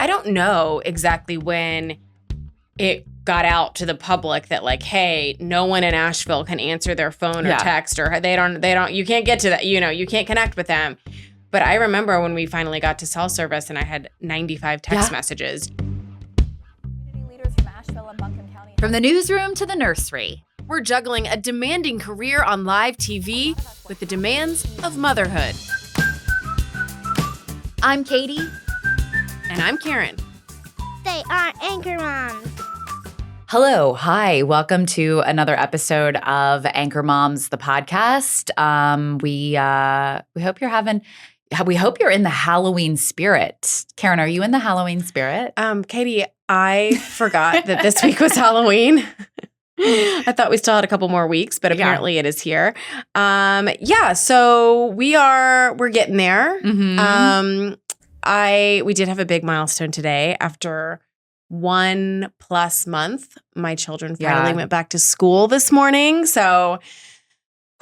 I don't know exactly when it got out to the public that like, hey, no one in Asheville can answer their phone or text, or they don't, you can't get to that, you can't connect with them. But I remember when we finally got to cell service and I had 95 text messages. Leaders from Asheville and Buncombe County. From the newsroom to the nursery. We're juggling a demanding career on live TV with the demands of motherhood. I'm Katie. And I'm Karen. They are AnchorMoms. Hello. Hi. Welcome to another episode of AnchorMoms, the podcast. We hope you're in the Halloween spirit. Karen, are you in the Halloween spirit? Katie, I forgot that this week was Halloween. I thought we still had a couple more weeks, but apparently it is here. So we're getting there. Mm-hmm. We did have a big milestone today. After 1+ month, my children finally went back to school this morning. So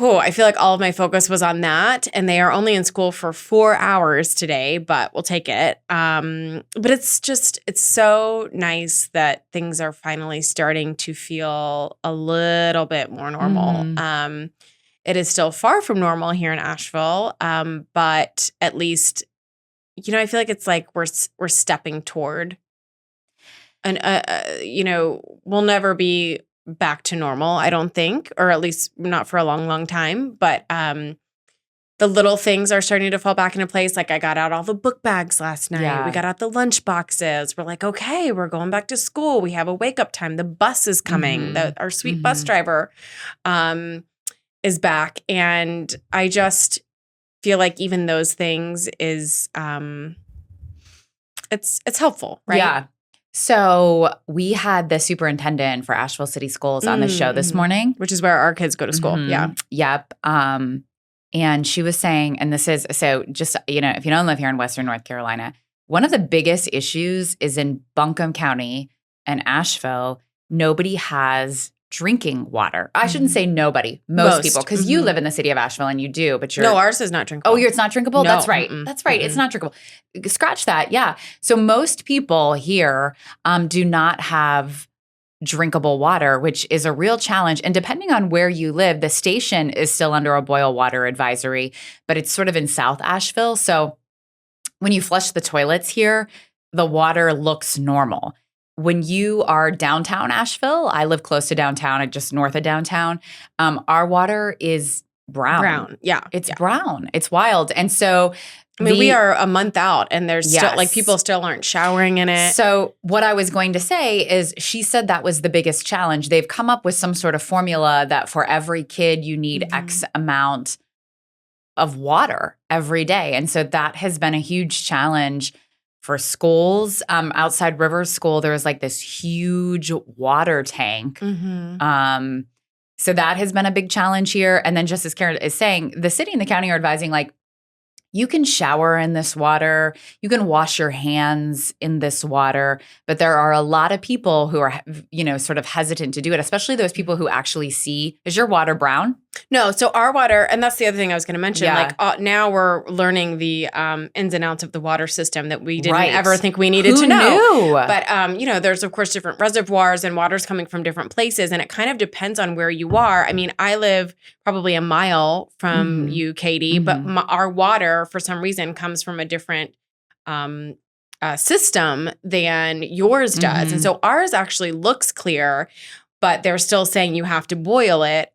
I feel like all of my focus was on that. And they are only in school for 4 hours today, but we'll take it. But it's so nice that things are finally starting to feel a little bit more normal. Mm. It is still far from normal here in Asheville, but at least, I feel like it's like we're stepping toward, and we'll never be back to normal, I don't think, or at least not for a long, long time. But the little things are starting to fall back into place. Like I got out all the book bags last night. Yeah. We got out the lunch boxes. We're like, okay, we're going back to school. We have a wake up time. The bus is coming. Mm-hmm. Our sweet bus driver is back. And I just feel like even those things is it's helpful, right? Yeah. So we had the superintendent for Asheville City Schools on the show this morning. Which is where our kids go to school. Mm-hmm. Yeah. Yep. And she was saying, and this is, so just, if you don't live here in Western North Carolina, one of the biggest issues is in Buncombe County and Asheville, nobody has drinking water. I shouldn't say nobody, most people, because you live in the city of Asheville and you do, but you're— No, ours is not drinkable. Oh, it's not drinkable? No. That's right. Mm-mm. That's right. It's not drinkable. Scratch that. Yeah. So most people here do not have drinkable water, which is a real challenge. And depending on where you live, the station is still under a boil water advisory, but it's sort of in South Asheville. So when you flush the toilets here, the water looks normal. When you are downtown Asheville, I live close to downtown, just north of downtown, our water is brown. Yeah. It's brown. It's wild. And so we are a month out and there's still like people still aren't showering in it. So what I was going to say is she said that was the biggest challenge. They've come up with some sort of formula that for every kid you need X amount of water every day. And so that has been a huge challenge for schools. Outside Rivers School, there was like this huge water tank. So that has been a big challenge here. And then just as Karen is saying, the city and the county are advising like, you can shower in this water, you can wash your hands in this water, but there are a lot of people who are, sort of hesitant to do it, especially those people who actually see. Is your water brown? No, so our water, and that's the other thing I was going to mention, now we're learning the ins and outs of the water system that we didn't ever think we needed to know. Knew? But, there's, of course, different reservoirs and water's coming from different places, and it kind of depends on where you are. I mean, I live probably a mile from you, Katie, but our water, for some reason, comes from a different system than yours does. And so ours actually looks clear, but they're still saying you have to boil it.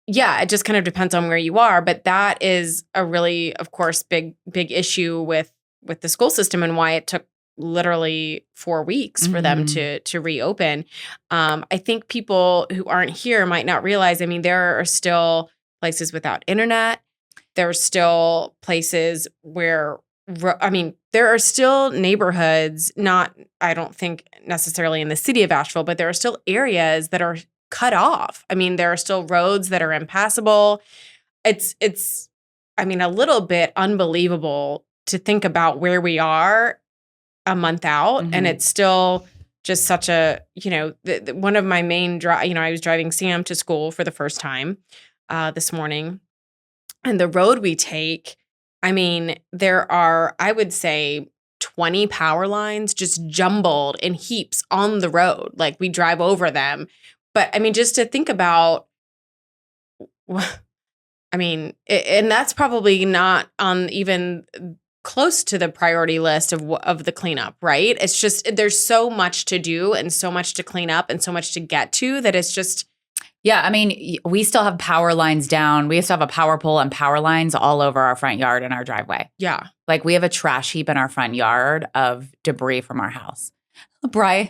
It just kind of depends on where you are. But that is a really, of course, big issue with the school system and why it took literally 4 weeks for them to reopen. I think people who aren't here might not realize, I mean, there are still places without internet. There are still places where, there are still neighborhoods, not, I don't think necessarily in the city of Asheville, but there are still areas that are cut off. I mean, there are still roads that are impassable. It's a little bit unbelievable to think about where we are a month out, and it's still just such a, one of my main I was driving Sam to school for the first time this morning, and the road we take, there are, I would say, 20 power lines just jumbled in heaps on the road. Like we drive over them. But I mean, just to think about, I mean, and that's probably not on even close to the priority list of the cleanup, right? It's just, there's so much to do and so much to clean up and so much to get to that it's just. Yeah, I mean, we still have power lines down. We still have a power pole and power lines all over our front yard and our driveway. Yeah. Like we have a trash heap in our front yard of debris from our house. Brian,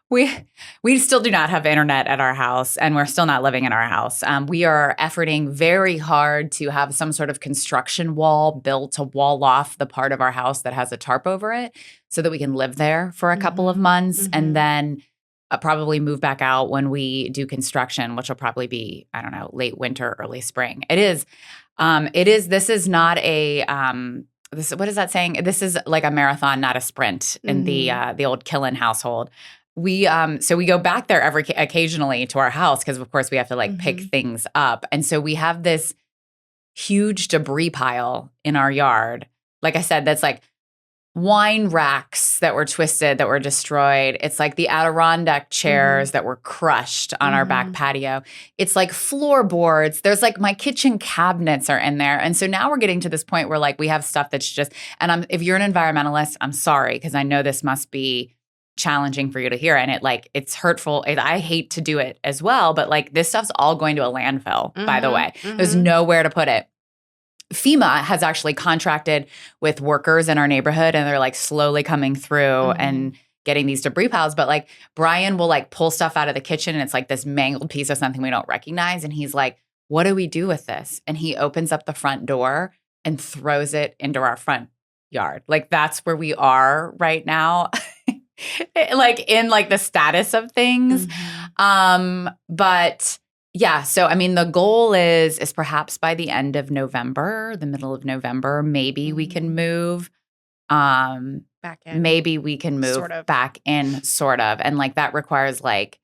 we still do not have internet at our house, and we're still not living in our house. We are efforting very hard to have some sort of construction wall built to wall off the part of our house that has a tarp over it so that we can live there for a couple of months and then probably move back out when we do construction, which will probably be, I don't know, late winter, early spring. This is not a, what is that saying? This is like a marathon, not a sprint in the old Killen household. So we go back there occasionally to our house because of course we have to like pick things up. And so we have this huge debris pile in our yard. Like I said, that's like wine racks that were twisted, that were destroyed. It's like the Adirondack chairs that were crushed on our back patio. It's like floorboards. There's like my kitchen cabinets are in there. And so now we're getting to this point where like we have stuff that's just, and if you're an environmentalist, I'm sorry, because I know this must be challenging for you to hear. And it's hurtful. I hate to do it as well, but like this stuff's all going to a landfill, by the way. There's nowhere to put it. FEMA has actually contracted with workers in our neighborhood, and they're like slowly coming through and getting these debris piles. But like Brian will like pull stuff out of the kitchen, and it's like this mangled piece of something we don't recognize. And he's like, what do we do with this? And he opens up the front door and throws it into our front yard. Like that's where we are right now. Like in like the status of things. But yeah, so I mean the goal is perhaps by the end of November, the middle of November, maybe we can move Back in. Maybe we can move Sort of. back in, sort of. And like that requires like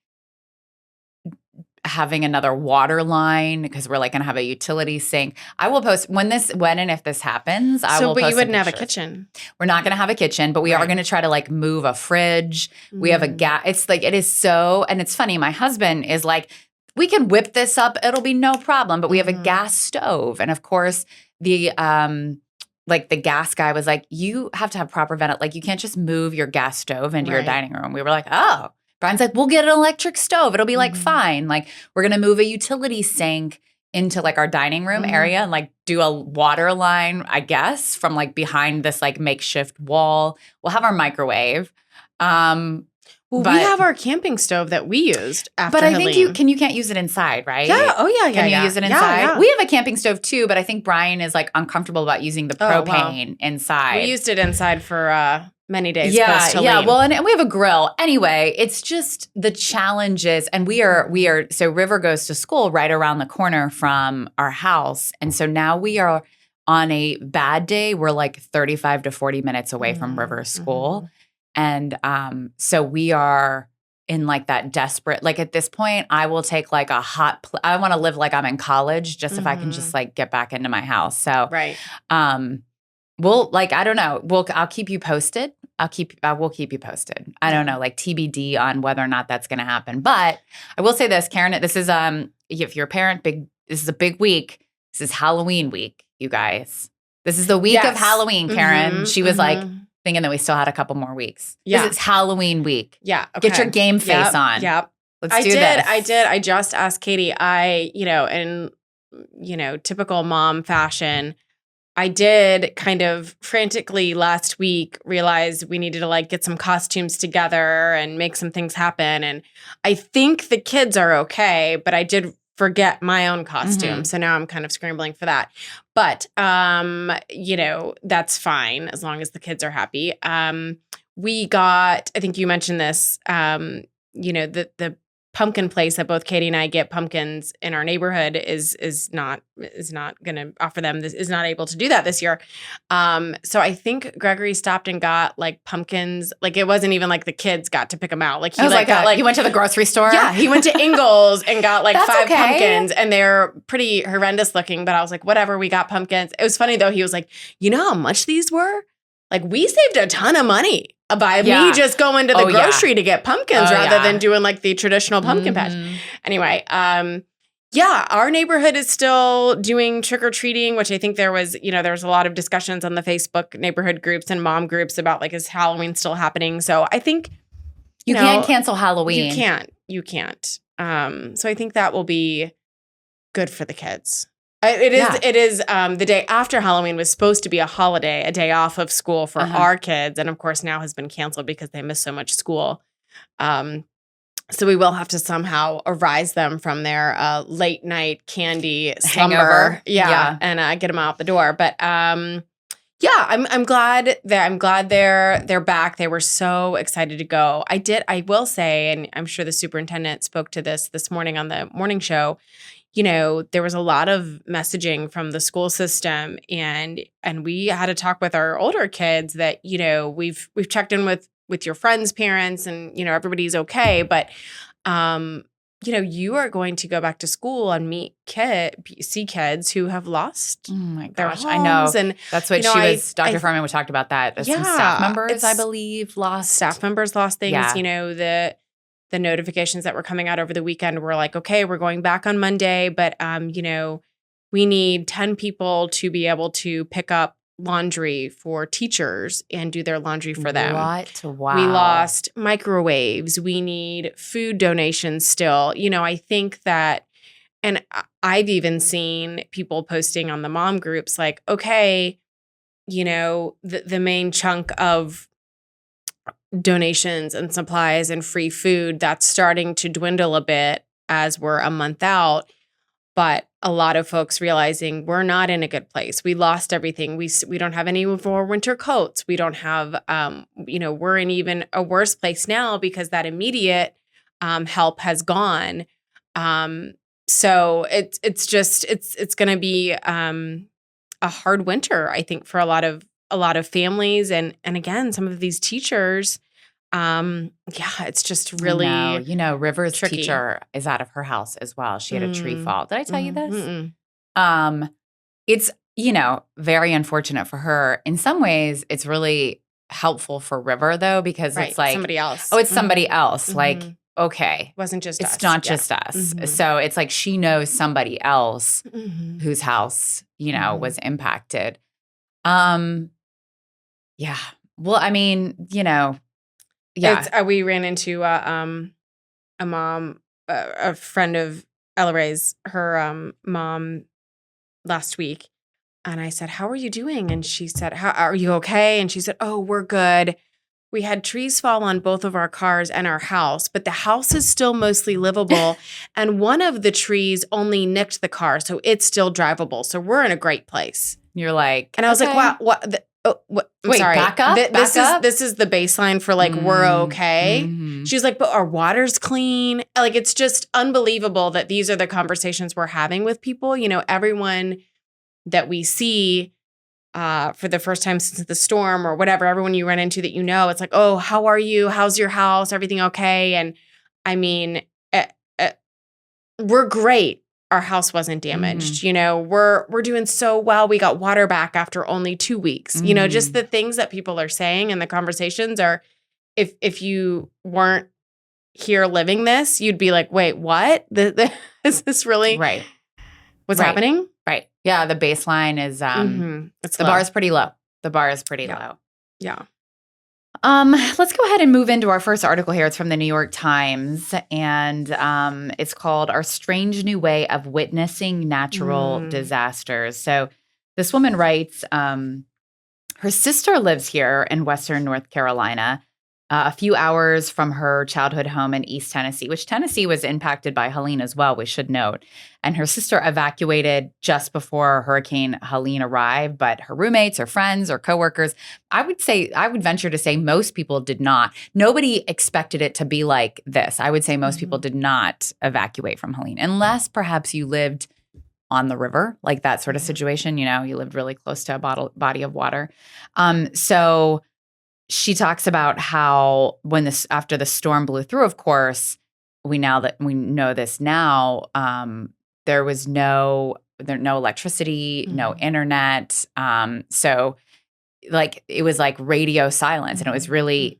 having another water line because we're like going to have a utility sink. I will post when and if this happens, I will post But you wouldn't some have a pictures. kitchen. We're not going to have a kitchen, but we are Right. going to try to like move a fridge. We have a gas. It's like, it is so, and it's funny. My husband is like, we can whip this up. It'll be no problem. But we have a gas stove. And of course the gas guy was like, you have to have proper vent. Like you can't just move your gas stove into your Right. dining room. We were like, oh. Brian's like, we'll get an electric stove. It'll be like fine. Like we're going to move a utility sink into like our dining room area and like do a water line, I guess, from like behind this like makeshift wall. We'll have our microwave. Well, But- we have our camping stove that we used after But I think Helene. you can't use it inside, right? Yeah. Oh, yeah. Can you use it inside? Yeah. We have a camping stove too, but I think Brian is like uncomfortable about using the Oh, wow. propane inside. We used it inside for many days. Yeah, post yeah. Helene. Well, and we have a grill. Anyway, it's just the challenges. And we are so River goes to school right around the corner from our house. And so now we are on a bad day. We're like 35 to 40 minutes away from River's school. And so we are in like that desperate, like at this point, I will take like a I want to live like I'm in college just if I can just like get back into my house. So, Right. we'll like, I don't know. I'll keep you posted. We'll keep you posted. I don't know, like TBD on whether or not that's going to happen. But I will say this, Karen, this is, if you're a parent, this is a big week. This is Halloween week, you guys. This is the week of Yes. Halloween, Karen. Mhm, She was like mhm. thinking that we still had a couple more weeks. Yeah. It's Halloween week. Yeah. Okay. Get your game face Yep, on. Yep. Let's I do did. this. I did. I just asked Katie. In typical mom fashion, I did kind of frantically last week realize we needed to like get some costumes together and make some things happen. And I think the kids are okay, but I did forget my own costume. So now I'm kind of scrambling for that. But, that's fine as long as the kids are happy. We got, I think you mentioned this, the pumpkin place that both Katie and I get pumpkins in our neighborhood is not going to offer them this, is not able to do that this year. So I think Gregory stopped and got like pumpkins. Like it wasn't even like the kids got to pick them out. Like he you went to the grocery store? yeah, he went to Ingles and got like That's 5 okay. pumpkins, and they're pretty horrendous looking. But I was like, whatever, we got pumpkins. It was funny though. He was like, you know how much these were? Like we saved a ton of money by Yeah. me just going to the Oh, yeah. grocery to get pumpkins rather than doing like the traditional pumpkin patch. Anyway, yeah, our neighborhood is still doing trick-or-treating, which I think there was a lot of discussions on the Facebook neighborhood groups and mom groups about like, is Halloween still happening? So I think You can't cancel Halloween. You can't. So I think that will be good for the kids. It is the day after Halloween was supposed to be a holiday, a day off of school for our kids. And of course now has been canceled because they miss so much school. So we will have to somehow arise them from their late night candy slumber. Hangover. And get them out the door. But yeah, I'm glad they're back. They were so excited to go. I will say, and I'm sure the superintendent spoke to this morning on the morning show, there was a lot of messaging from the school system and we had to talk with our older kids that, we've checked in with your friends' parents and, everybody's okay. But, you are going to go back to school and see kids who have lost their homes. I know. And that's what Dr. Furman we talked about that. Some staff members, I believe, lost. Staff members lost things. Yeah. The notifications that were coming out over the weekend were like, okay, we're going back on Monday, but, we need 10 people to be able to pick up laundry for teachers and do their laundry for them. What? Wow. We lost microwaves. We need food donations still. I think that, and I've even seen people posting on the mom groups like, okay, the main chunk of donations and supplies and free food, that's starting to dwindle a bit as we're a month out. But a lot of folks realizing we're not in a good place. We lost everything. We don't have any more winter coats. We don't have, we're in even a worse place now because that immediate help has gone. So it's going to be a hard winter, I think, for a lot of families and again, some of these teachers. It's just really River's tricky. teacher is out of her house as well. She had a tree fall. Did I tell you this? It's, very unfortunate for her. In some ways, it's really helpful for River though, because it's like somebody else. Oh, it's somebody else. Like, okay. It wasn't just us. It's not just us. So it's like she knows somebody else whose house, was impacted. Yeah. Well, I mean, yeah. We ran into a mom, a friend of Ella Ray's, her mom last week. And I said, how are you doing? And she said, are you okay? And she said, oh, we're good. We had trees fall on both of our cars and our house, but the house is still mostly livable. And one of the trees only nicked the car, so it's still drivable. So we're in a great place. You're like, and I was like, wow, what? Wait, sorry. back up? This is the baseline for like, we're okay. She was like, but our water's clean. Like, it's just unbelievable that these are the conversations we're having with people. Everyone that we see for the first time since the storm or whatever, everyone you run into that it's like, oh, how are you? How's your house? Everything okay? And I mean, we're great. Our house wasn't damaged. We're doing so well. We got water back after only 2 weeks. Just the things that people are saying and the conversations are, if you weren't here living this, you'd be like, wait, what? Is this really what's happening? Right. Yeah. The baseline is, it's the low. bar is pretty low. The bar is pretty low. Yeah. Let's go ahead and move into our first article here. It's from the New York Times, and it's called Our Strange New Way of Witnessing Natural Disasters. So this woman writes, her sister lives here in Western North Carolina, a few hours from her childhood home in East Tennessee, which Tennessee was impacted by Helene as well, we should note. And her sister evacuated just before Hurricane Helene arrived, but her roommates or friends or coworkers, I would venture to say most people did not. Nobody expected it to be like this. I would say most people did not evacuate from Helene, unless perhaps you lived on the river, like that sort of situation. You lived really close to a body of water. So she talks about how after the storm blew through, of course, we know this now, there was no electricity, no internet. So like it was like radio silence, and it was really,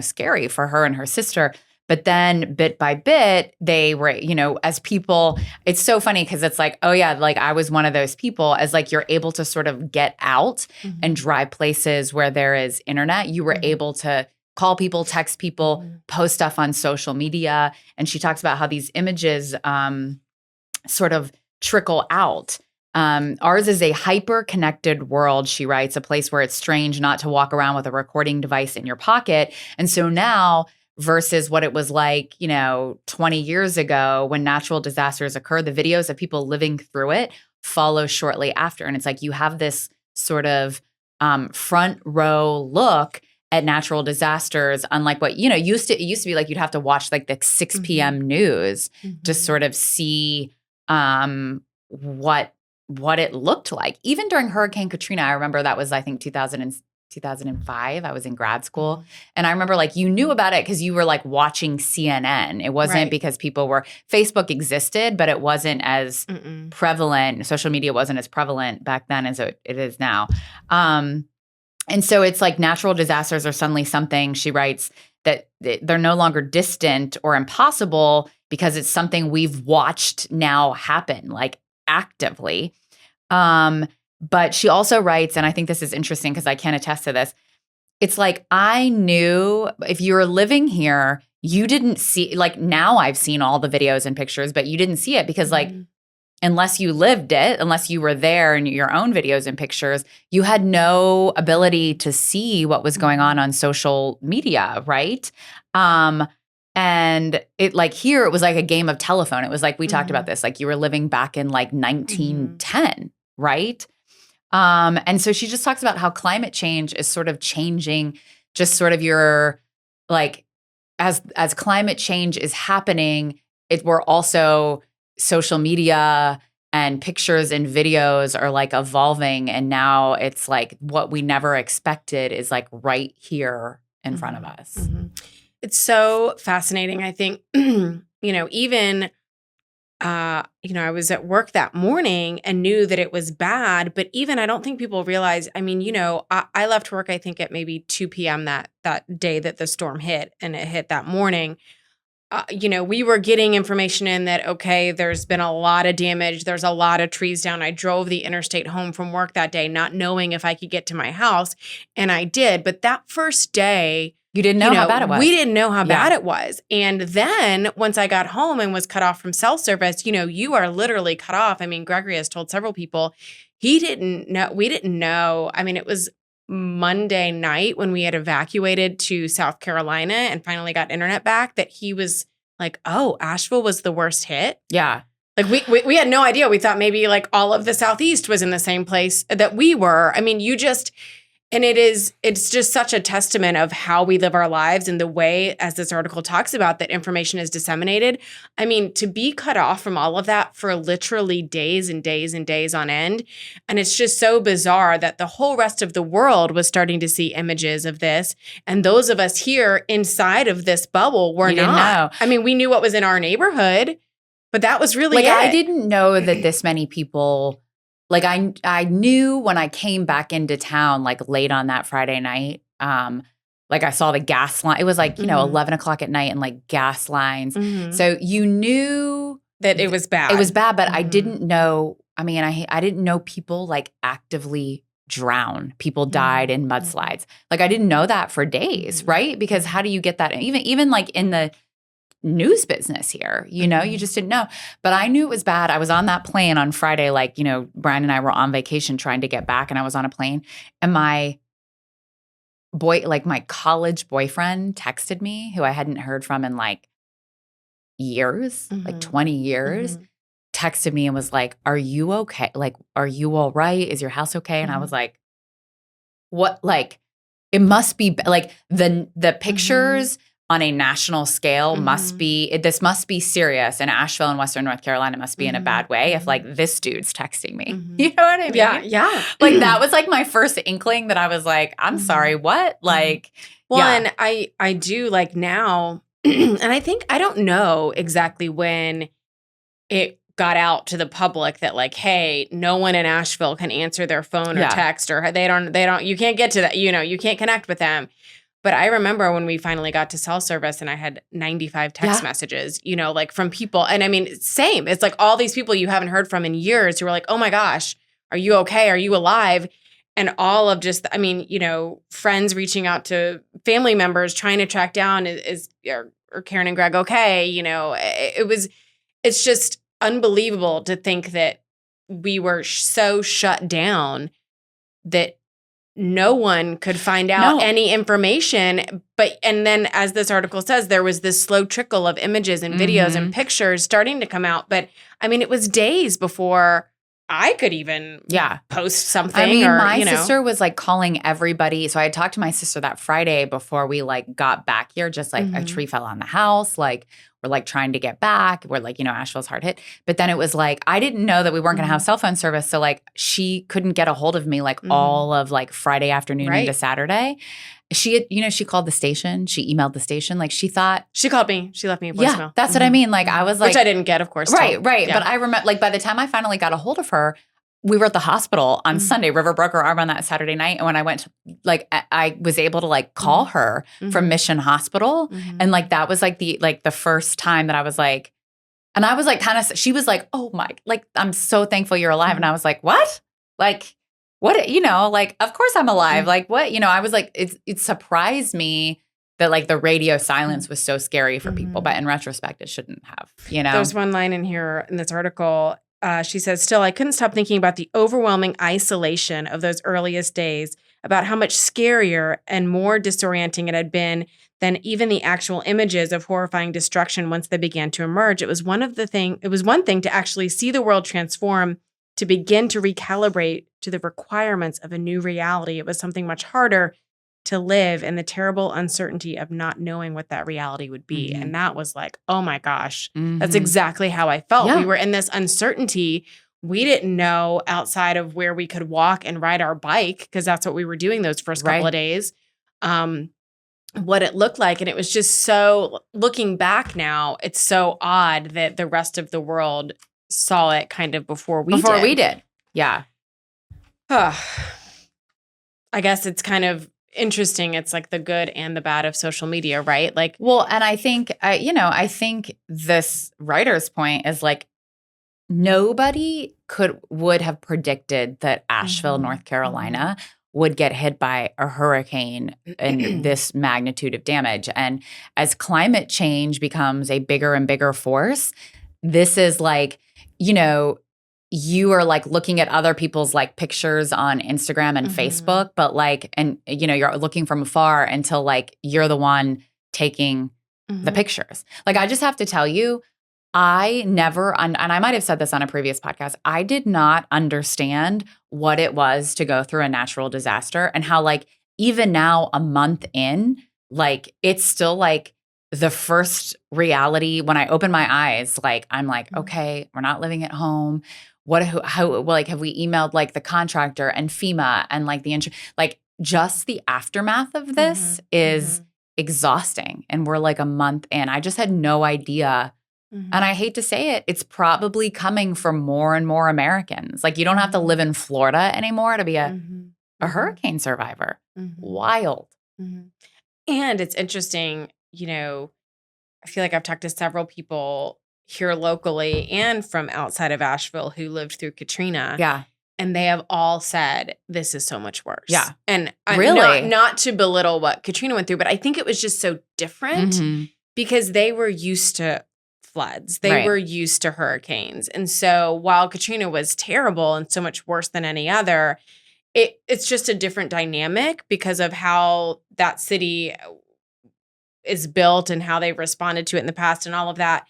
scary for her and her sister. But then bit by bit, they were, as people, it's so funny because it's like, oh yeah, like I was one of those people, as like you're able to sort of get out and drive places where there is internet. You were able to call people, text people, post stuff on social media. And she talks about how these images sort of trickle out. Ours is a hyper-connected world, she writes, a place where it's strange not to walk around with a recording device in your pocket. And so now, versus what it was like, 20 years ago when natural disasters occur, the videos of people living through it follow shortly after. And it's like you have this sort of front row look at natural disasters, unlike what, it used to be like you'd have to watch like the 6 p.m. news to sort of see what it looked like. Even during Hurricane Katrina, I remember that was, I think, 2005. I was in grad school. And I remember like you knew about it because you were like watching CNN. It wasn't because Facebook existed, but it wasn't as prevalent. Social media wasn't as prevalent back then as it is now. And so it's like natural disasters are suddenly something, she writes, that they're no longer distant or impossible because it's something we've watched now happen, like actively. But she also writes, and I think this is interesting because I can attest to this, it's like I knew if you were living here, you didn't see, like now I've seen all the videos and pictures, but you didn't see it because like unless you lived it, unless you were there in your own videos and pictures, you had no ability to see what was going on social media, right? And it like here, it was like a game of telephone. It was like, we talked about this, like you were living back in like 1910, right? And so she just talks about how climate change is sort of changing just sort of your, like, as climate change is happening, we're also social media and pictures and videos are like evolving. And now it's like what we never expected is like right here in front of us. It's so fascinating. I think, even I was at work that morning and knew that it was bad, but even I don't think people realize, I left work, I think at maybe 2 p.m. that day that the storm hit, and it hit that morning. We were getting information in that, okay, there's been a lot of damage. There's a lot of trees down. I drove the interstate home from work that day, not knowing if I could get to my house. And I did. But that first day, you didn't know how bad it was. We didn't know how bad it was. And then once I got home and was cut off from cell service, you are literally cut off. I mean, Gregory has told several people he didn't know. We didn't know. I mean, it was Monday night when we had evacuated to South Carolina and finally got internet back that he was like, oh, Asheville was the worst hit. Yeah. Like we had no idea. We thought maybe like all of the Southeast was in the same place that we were. I mean, and it's just such a testament of how we live our lives and the way, as this article talks about, that information is disseminated. I mean, to be cut off from all of that for literally days and days and days on end. And it's just so bizarre that the whole rest of the world was starting to see images of this. And those of us here inside of this bubble were not. I mean, we knew what was in our neighborhood, but that was really it. I didn't know that this many people... Like I knew when I came back into town, like late on that Friday night, like I saw the gas line. It was like, 11 o'clock at night and like gas lines. So you knew that it was bad. It was bad, but I didn't know. I mean, I didn't know people like actively drown. People died in mudslides. Like I didn't know that for days, right? Because how do you get that? Even like in the news business here, you just didn't know. But I knew it was bad. I was on that plane on Friday, like, Brian and I were on vacation trying to get back, and I was on a plane, and my college boyfriend texted me, who I hadn't heard from in like years, like 20 years, texted me and was like, are you okay? Like, are you all right? Is your house okay? And I was like, what? Like, it must be like the pictures on a national scale this must be serious, and Asheville in Western North Carolina must be in a bad way if like this dude's texting me. You know what I mean? Yeah. Like that was like my first inkling that I was like, I'm sorry, what? Like, and I do like now, and I think, I don't know exactly when it got out to the public that like, hey, no one in Asheville can answer their phone or text, or they don't, you can't get to that, you can't connect with them. But I remember when we finally got to cell service and I had 95 text messages, like from people. And I mean, same. It's like all these people you haven't heard from in years who were like, oh my gosh, are you okay? Are you alive? And all of just, friends reaching out to family members trying to track down are Karen and Greg okay? It's just unbelievable to think that we were so shut down that no one could find out any information. And then as this article says, there was this slow trickle of images and videos and pictures starting to come out. But I mean, it was days before I could even post something. I mean, my sister was like calling everybody. So I had talked to my sister that Friday before we like got back here, just like a tree fell on the house. Like we're like trying to get back. We're like, Asheville's hard hit. But then it was like, I didn't know that we weren't going to have cell phone service. So like she couldn't get a hold of me like all of like Friday afternoon into Saturday. She had, she called the station. She emailed the station. Like she thought. She called me. She left me a voicemail. Yeah, that's what I mean. Like I was like. Which I didn't get, of course. Right. Yeah. But I remember like by the time I finally got a hold of her, we were at the hospital on Sunday. River broke her arm on that Saturday night. And when I went to, like, I was able to like call her from Mission Hospital. And like, that was like the first time that I was like, and I was like, she was like, oh my, like, I'm so thankful you're alive. And I was like, what? Like, what, like, of course I'm alive. Like what, I was like, it surprised me that like the radio silence was so scary for people. But in retrospect, it shouldn't have, There's one line in here in this article. She says, still, I couldn't stop thinking about the overwhelming isolation of those earliest days, about how much scarier and more disorienting it had been than even the actual images of horrifying destruction once they began to emerge. It was one thing to actually see the world transform, to begin to recalibrate to the requirements of a new reality. It was something much harder to live in the terrible uncertainty of not knowing what that reality would be. And that was like, oh my gosh, that's exactly how I felt. We were in this uncertainty. We didn't know outside of where we could walk and ride our bike, because that's what we were doing those first couple of days, what it looked like. And it was just so, looking back now, it's so odd that the rest of the world saw it kind of before we did. Yeah. I guess it's kind of interesting. It's like the good and the bad of social media, right? Like, well, and I think, I think this writer's point is like, nobody would have predicted that Asheville, North Carolina would get hit by a hurricane in this magnitude of damage. And as climate change becomes a bigger and bigger force, this is like, you are like looking at other people's like pictures on Instagram and Facebook, but like, and you're looking from afar until like you're the one taking the pictures. Like, I just have to tell you, I never, and I might have said this on a previous podcast, I did not understand what it was to go through a natural disaster, and how like, even now a month in, like, it's still like the first reality. When I open my eyes, like, I'm like, okay, we're not living at home. How like, have we emailed like the contractor and FEMA and like the like, just the aftermath of this is exhausting. And we're like a month in. I just had no idea. And I hate to say it, it's probably coming from more and more Americans. Like, you don't have to live in Florida anymore to be a hurricane survivor. Wild. And it's interesting, I feel like I've talked to several people here locally and from outside of Asheville who lived through Katrina. Yeah. And they have all said, this is so much worse. Yeah. And really? Not to belittle what Katrina went through, but I think it was just so different because they were used to floods. They were used to hurricanes. And so while Katrina was terrible and so much worse than any other, it's just a different dynamic because of how that city is built and how they've responded to it in the past and all of that.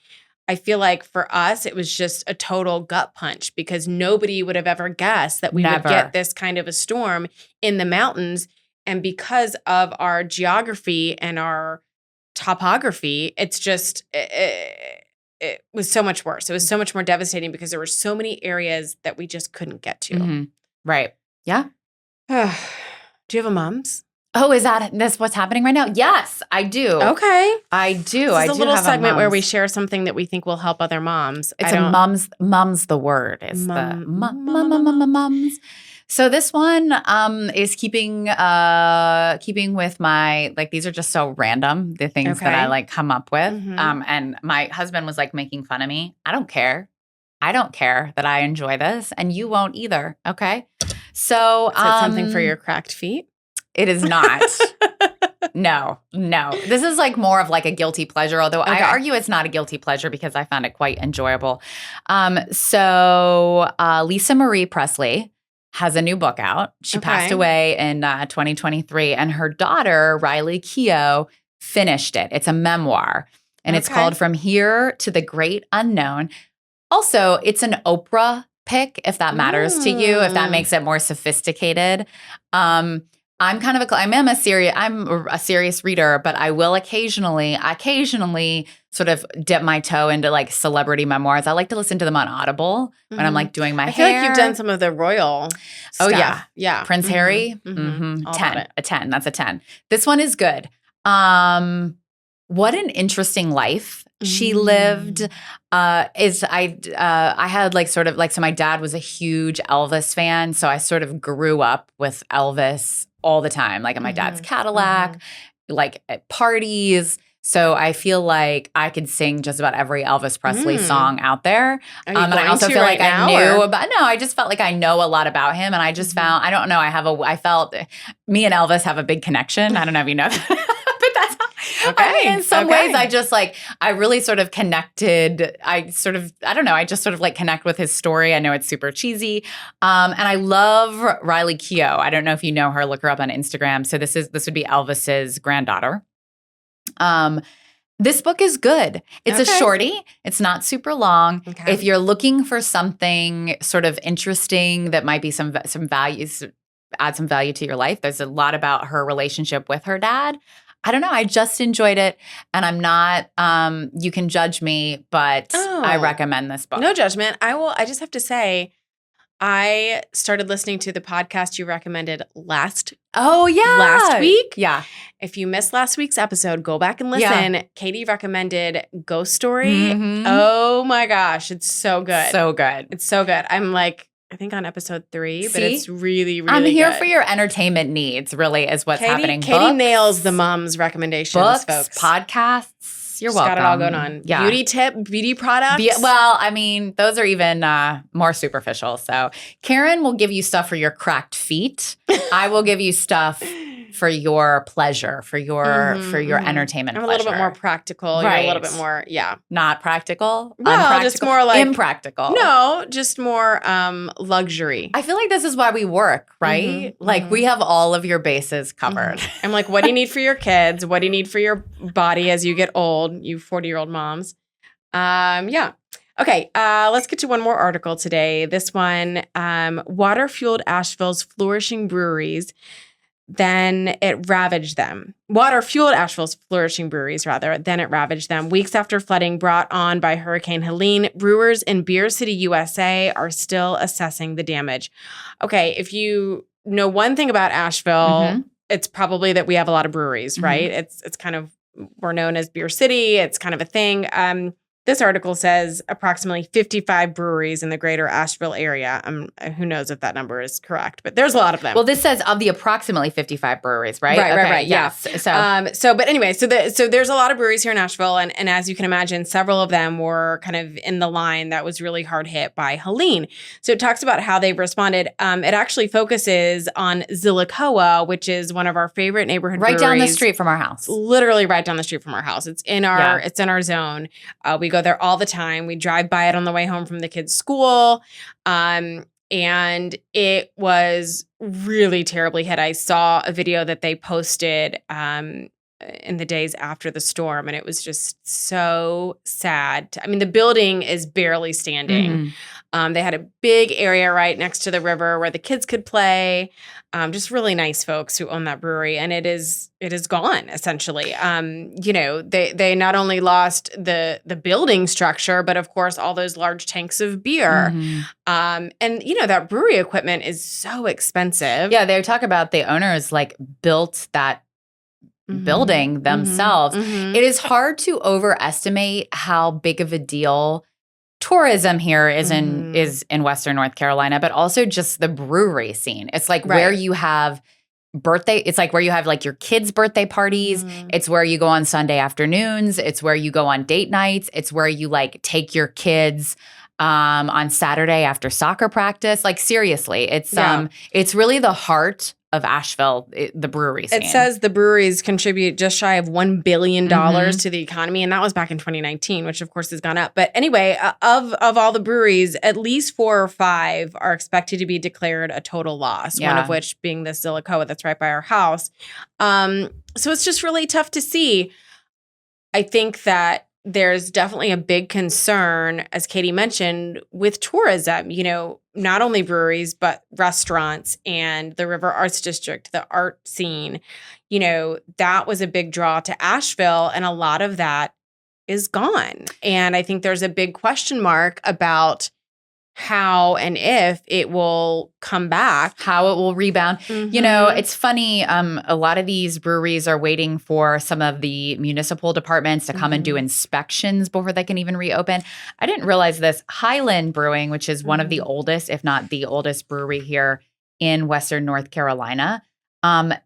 I feel like for us, it was just a total gut punch because nobody would have ever guessed that we would get this kind of a storm in the mountains. And because of our geography and our topography, it's just, it was so much worse. It was so much more devastating because there were so many areas that we just couldn't get to. Right. Yeah. Do you have a mom's? Oh, is this what's happening right now? Yes, I do. Okay. I do. This is a little have segment where we mums. share something that we think will help other moms. It's mum's the word. It's the mums. So this one is keeping with my, like, these are just so random, the things that I like come up with. And my husband was like making fun of me. I don't care. I don't care that I enjoy this, and you won't either. Okay. So is it something for your cracked feet? It is not. No. This is like more of like a guilty pleasure, although I argue it's not a guilty pleasure because I found it quite enjoyable. So Lisa Marie Pressley has a new book out. She passed away in 2023, and her daughter, Riley Keough, finished it. It's a memoir, and it's called From Here to the Great Unknown. Also, it's an Oprah pick, if that matters to you, if that makes it more sophisticated. I'm a serious reader, but I will occasionally sort of dip my toe into like celebrity memoirs. I like to listen to them on Audible when I'm like doing my hair. I feel like you've done some of the royal stuff. Oh yeah. Prince Harry, 10, a 10. That's a 10. This one is good. What an interesting life she lived. I had like sort of like, so my dad was a huge Elvis fan, so I sort of grew up with Elvis all the time, like in my dad's Cadillac, like at parties. So I feel like I could sing just about every Elvis Presley song out there. And I also feel like I knew about, no, I just felt like I know a lot about him. And I just found, I don't know, I felt me and Elvis have a big connection. I don't know if you know that. But that's how, I mean, in some ways I just like, I really sort of connected. I just sort of like connect with his story. I know it's super cheesy. And I love Riley Keough. I don't know if you know her, look her up on Instagram. So this would be Elvis's granddaughter. This book is good. It's a shorty. It's not super long. Okay. If you're looking for something sort of interesting that might be some values, add some value to your life, there's a lot about her relationship with her dad. I don't know. I just enjoyed it, and I'm not. You can judge me, but I recommend this book. No judgment. I just have to say, I started listening to the podcast you recommended last week. Yeah. If you missed last week's episode, go back and listen. Yeah. Katie recommended Ghost Story. Oh my gosh, it's so good. So good. It's so good. I'm like, I think on episode 3, but it's really, really I'm here good. for your entertainment needs, really, is what's happening. Katie nails the mom's recommendations, folks. Podcasts. You're welcome. Got it all going on. Yeah. Beauty tip, beauty products. Well, I mean, those are even more superficial. So Karen will give you stuff for your cracked feet. I will give you stuff for your pleasure, for your entertainment. I'm a pleasure. little bit more practical. Right. You're a little bit more, not practical. Well, just more like impractical. No, just more luxury. I feel like this is why we work, right? Like we have all of your bases covered. I'm like, what do you need for your kids? What do you need for your body as you get old? You 40-year-old moms. Yeah. Okay, let's get to one more article today. This one, water-fueled Asheville's flourishing breweries. Then it ravaged them. Water-fueled Asheville's flourishing breweries, rather. Then it ravaged them. Weeks after flooding brought on by Hurricane Helene, brewers in Beer City, USA are still assessing the damage. Okay, if you know one thing about Asheville, it's probably that we have a lot of breweries, right? It's kind of, we're known as Beer City. It's kind of a thing. This article says approximately 55 breweries in the greater Asheville area. Who knows if that number is correct, but there's a lot of them. Well, this says of the approximately 55 breweries, right? Right. Yes. But anyway, so there's a lot of breweries here in Asheville, and as you can imagine, several of them were kind of in the line that was really hard hit by Helene. So it talks about how they've responded. It actually focuses on Zillicoa, which is one of our favorite neighborhood breweries. Right down the street from our house. Literally right down the street from our house. It's in our zone. We go there all the time. We drive by it on the way home from the kids' school. And it was really terribly hit. I saw a video that they posted in the days after the storm, and it was just so sad. I mean, the building is barely standing. They had a big area right next to the river where the kids could play. Just really nice folks who own that brewery, and it is gone essentially. They not only lost the building structure, but of course all those large tanks of beer. And that brewery equipment is so expensive. Yeah, they talk about the owners built that building themselves. It is hard to overestimate how big of a deal tourism here is in Western North Carolina, but also just the brewery scene. It's where you have it's where you have your kids' birthday parties. It's where you go on Sunday afternoons. It's where you go on date nights. It's where you take your kids on Saturday after soccer practice. Seriously, it's really the heart of Asheville, the brewery scene. It says the breweries contribute just shy of $1 billion to the economy, and that was back in 2019, which of course has gone up. But anyway, of all the breweries, at least 4 or 5 are expected to be declared a total loss, one of which being the Silicoa that's right by our house. So it's just really tough to see. I think that there's definitely a big concern, as Katie mentioned, with tourism, not only breweries, but restaurants and the River Arts District, the art scene. That was a big draw to Asheville, and a lot of that is gone. And I think there's a big question mark about how and if it will come back, how it will rebound. It's funny. A lot of these breweries are waiting for some of the municipal departments to come and do inspections before they can even reopen. I didn't realize this. Highland Brewing, which is one of the oldest, if not the oldest brewery here in Western North Carolina, at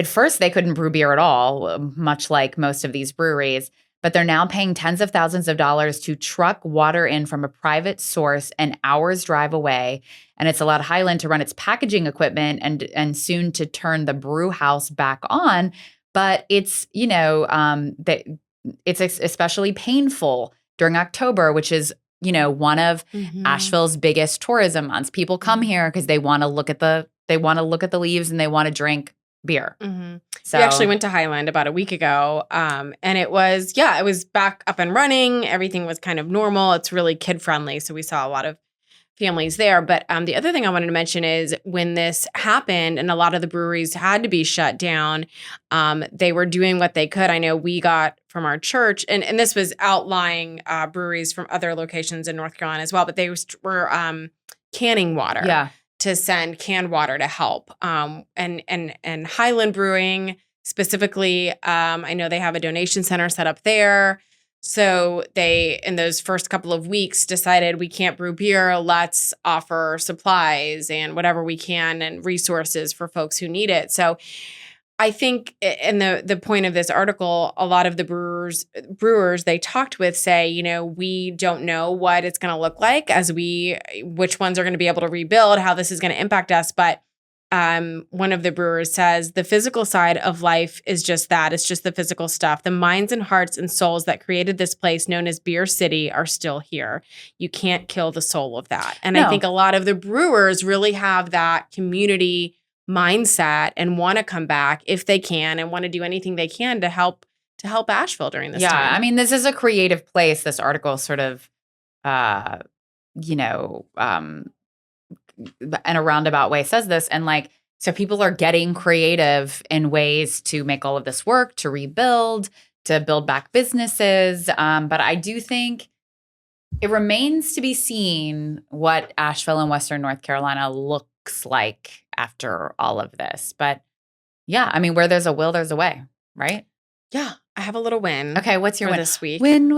first they couldn't brew beer at all, much like most of these breweries. But they're now paying tens of thousands of dollars to truck water in from a private source an hour's drive away. And it's allowed Highland to run its packaging equipment and soon to turn the brew house back on. But it's, it's especially painful during October, which is, one of Asheville's biggest tourism months. People come here because they want to look at the leaves and they want to drink beer. So we actually went to Highland about a week ago, and it was back up and running. Everything was kind of normal. It's really kid friendly, so we saw a lot of families there. But the other thing I wanted to mention is when this happened and a lot of the breweries had to be shut down, they were doing what they could. I know we got from our church, and this was outlying breweries from other locations in North Carolina as well, but they were canning water. Yeah. To send canned water to help. And Highland Brewing specifically, I know they have a donation center set up there. So they, in those first couple of weeks, decided we can't brew beer. Let's offer supplies and whatever we can and resources for folks who need it. So I think, and the point of this article, a lot of the brewers they talked with say, we don't know what it's going to look like which ones are going to be able to rebuild, how this is going to impact us. But one of the brewers says the physical side of life is just that. It's just the physical stuff. The minds and hearts and souls that created this place known as Beer City are still here. You can't kill the soul of that. And No. I think a lot of the brewers really have that community mindset and want to come back if they can and want to do anything they can to help Asheville during this time. I mean, this is a creative place. This article sort of, in a roundabout way says this. And so people are getting creative in ways to make all of this work, to rebuild, to build back businesses. But I do think it remains to be seen what Asheville and Western North Carolina looks like after all of this. But I mean, where there's a will, there's a way, right? Yeah, I have a little win. Okay, what's your for win this week? Win.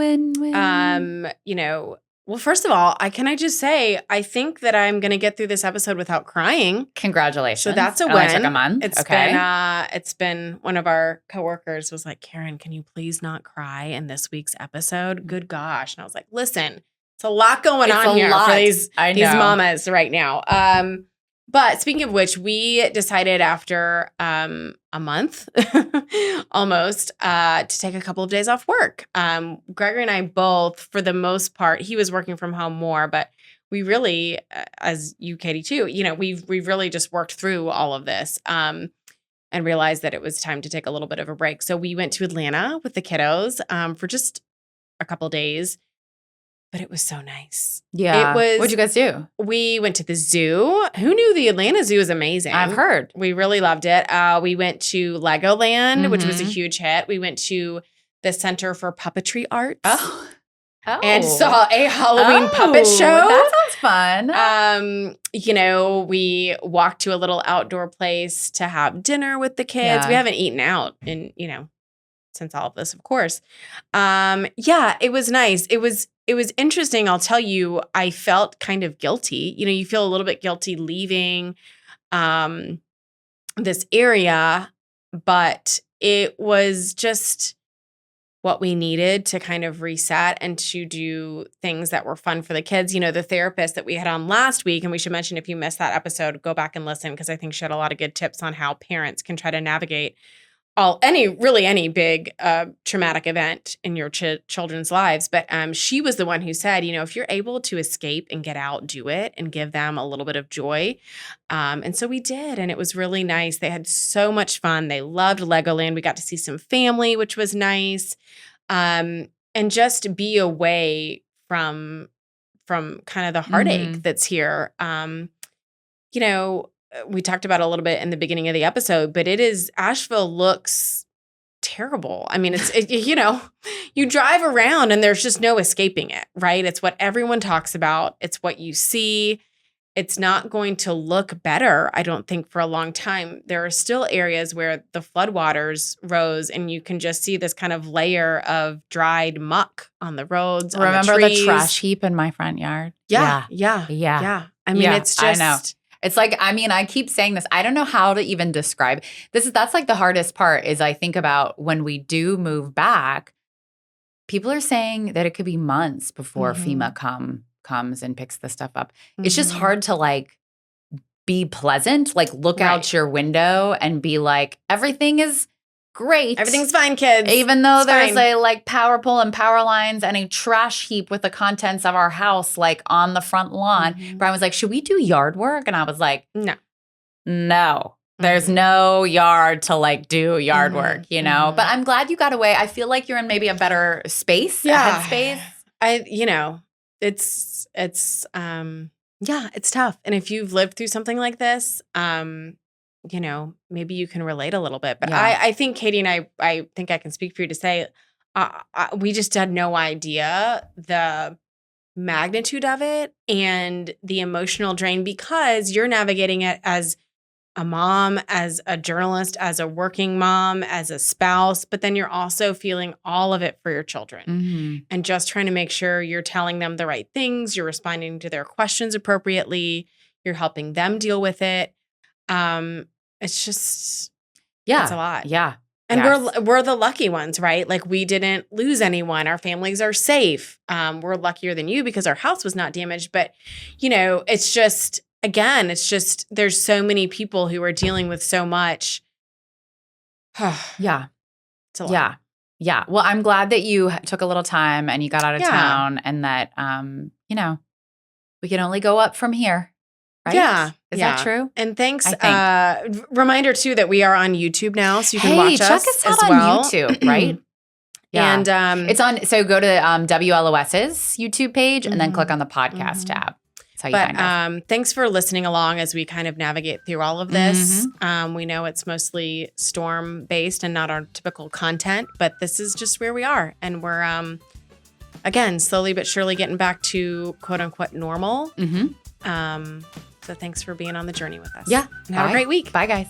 Well, first of all, can I just say, I think that I'm going to get through this episode without crying. Congratulations. So that's a It win. only took a month. It's been one of our coworkers was like, Karen, can you please not cry in this week's episode? Good gosh. And I was like, listen, it's a lot going on here for these mamas right now. But speaking of which, we decided after a month almost to take a couple of days off work. Gregory and I both, for the most part, he was working from home more, but we really, as you, Katie, too, we've really just worked through all of this and realized that it was time to take a little bit of a break. So we went to Atlanta with the kiddos for just a couple of days. but it was so nice. Yeah. It was. What'd you guys do? We went to the zoo. Who knew the Atlanta Zoo is amazing? I've heard. We really loved it. We went to Legoland, which was a Mhm. huge hit. We went to the Center for Puppetry Arts. Oh. And saw a Halloween puppet show. That sounds fun. We walked to a little outdoor place to have dinner with the kids. Yeah. We haven't eaten out since all of this, of course. It was nice. It was interesting. I'll tell you, I felt kind of guilty. You feel a little bit guilty leaving this area, but it was just what we needed to kind of reset and to do things that were fun for the kids. The therapist that we had on last week, and we should mention if you missed that episode, go back and listen because I think she had a lot of good tips on how parents can try to navigate any big traumatic event in your children's lives. But she was the one who said, if you're able to escape and get out, do it and give them a little bit of joy. And so we did. And it was really nice. They had so much fun. They loved Legoland. We got to see some family, which was nice. And just be away from kind of the heartache that's here. We talked about it a little bit in the beginning of the episode, but Asheville looks terrible. I mean, you drive around and there's just no escaping it, right? It's what everyone talks about. It's what you see. It's not going to look better, I don't think, for a long time. There are still areas where the floodwaters rose and you can just see this kind of layer of dried muck on the roads. Remember on the trees. the trash heap in my front yard? Yeah. I mean, it's just. I know. It's like, I keep saying this. I don't know how to even describe this. That's like the hardest part is I think about when we do move back, people are saying that it could be months before FEMA comes and picks the stuff up. It's just hard to be pleasant, look out your window and be like, everything is great. Everything's fine, kids. Even though It's there's fine. a power pole and power lines and a trash heap with the contents of our house on the front lawn. Brian was like, should we do yard work? And I was like, no. There's no yard to do yard work, But I'm glad you got away. I feel like you're in maybe a better space, headspace. It's tough. And if you've lived through something like this, maybe you can relate a little bit. But I think Katie and I think I can speak for you to say, we just had no idea the magnitude of it and the emotional drain because you're navigating it as a mom, as a journalist, as a working mom, as a spouse, but then you're also feeling all of it for your children and just trying to make sure you're telling them the right things, you're responding to their questions appropriately, you're helping them deal with it. It's just, it's a lot. Yeah. And we're the lucky ones, right? We didn't lose anyone. Our families are safe. We're luckier than you because our house was not damaged. But, it's just, again, there's so many people who are dealing with so much. Yeah. It's a lot. Yeah. Well, I'm glad that you took a little time and you got out of town and that, we can only go up from here. Right? Yeah. Is that true? And thanks. Reminder, too, that we are on YouTube now, so you can watch check us out as well. on YouTube, right? Yeah. And it's on, so go to WLOS's YouTube page and then click on the podcast tab. That's how you find us. Thanks for listening along as we kind of navigate through all of this. We know it's mostly storm-based and not our typical content, but this is just where we are. And we're, again, slowly but surely getting back to quote-unquote normal. So thanks for being on the journey with us. Yeah. And have a great week. Bye, guys.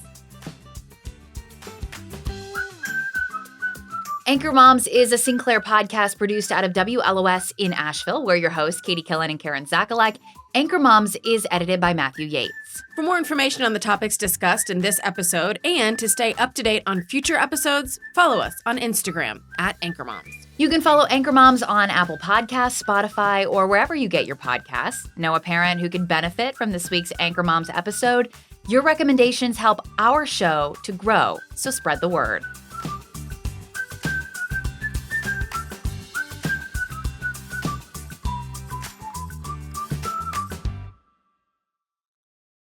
Anchor Moms is a Sinclair podcast produced out of WLOS in Asheville. We're your hosts, Katie Killen and Karen Zakalak. Anchor Moms is edited by Matthew Yates. For more information on the topics discussed in this episode and to stay up to date on future episodes, follow us on Instagram @AnchorMoms. You can follow Anchor Moms on Apple Podcasts, Spotify, or wherever you get your podcasts. Know a parent who could benefit from this week's Anchor Moms episode? Your recommendations help our show to grow, so spread the word.